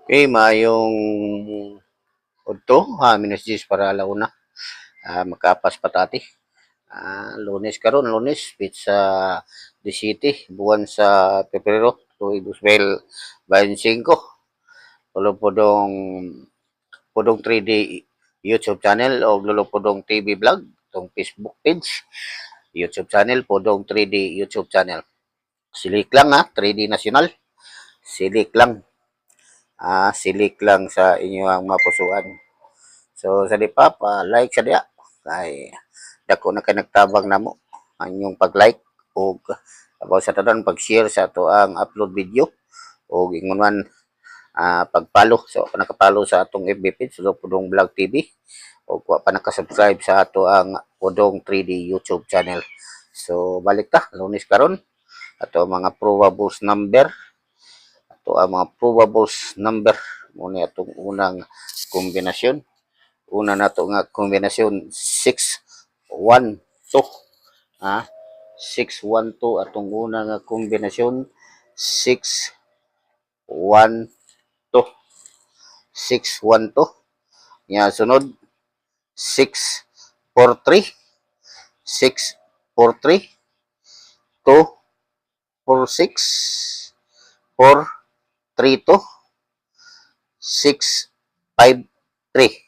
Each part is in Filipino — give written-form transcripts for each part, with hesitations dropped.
Maayong udto, minus 10 para alauna. Makapas patati. Lunes karon, Lunes, pizza the City, buwan sa Pebrero, tuig 2025. Tulo podong 3D YouTube channel o lulo podong TV vlog, tong Facebook page, YouTube channel, podong 3D YouTube channel. Silik lang 3D national. Silik lang. Silik lang sa inyong mapusuan. So sa di pa like sa diya kay dako na kay nagtabang namo ang inyong pag-like o about sa tanan pag-share sa ato ang upload video o ingon man pag-follow so nakapalo sa atong FB page so Pudong Vlog TV o wa pa naka-subscribe sa ato ang Pudong 3D YouTube channel. So balik ta Lunes karon ato mga probables number ato ang mga probables number muna atong unang kombinasyon. Una na to nga kombinasyon 612 612 atong una nga kombinasyon 612 612 nya sunod 643 643 246 432 653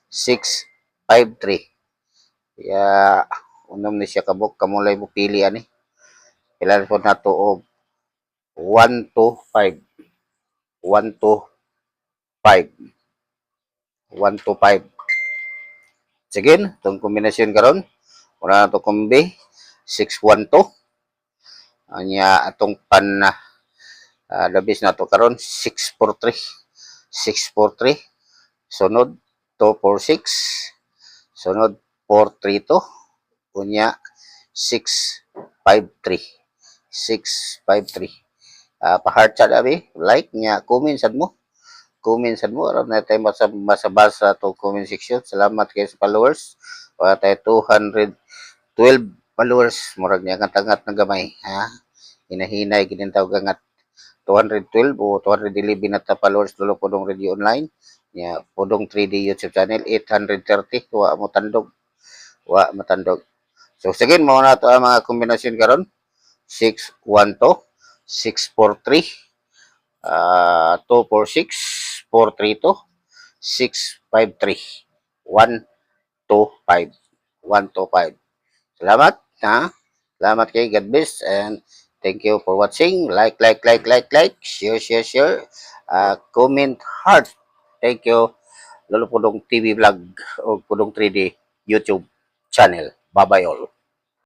653 ya unom ni siya kabuk kamulay mo pili ani ilan po na to og 125 125 125 sige itong kombinasyon karon una na to kombi 612 anya atong pan labis na to karon 643 643 sunod 246 sunod 432 unya 653 653 pa-heart sa dabi like nya comment sad mo aron na tayo masabasa to comment section. Salamat kay sa followers wala tayo 212 followers murag niya kantangat na gamay hinahinay ginintawag nga 212 o 211 na ta followers dulo podong radio online nya podong 3D YouTube channel 830 wa mo matandog so sige mo na to ang mga kombinasyon karon 612 643 246 432 653 125 125 salamat salamat kay God bless and thank you for watching. Like, share, comment, heart. Thank you. Lolo Pudong TV vlog o Pudong 3D YouTube channel. Bye-bye all.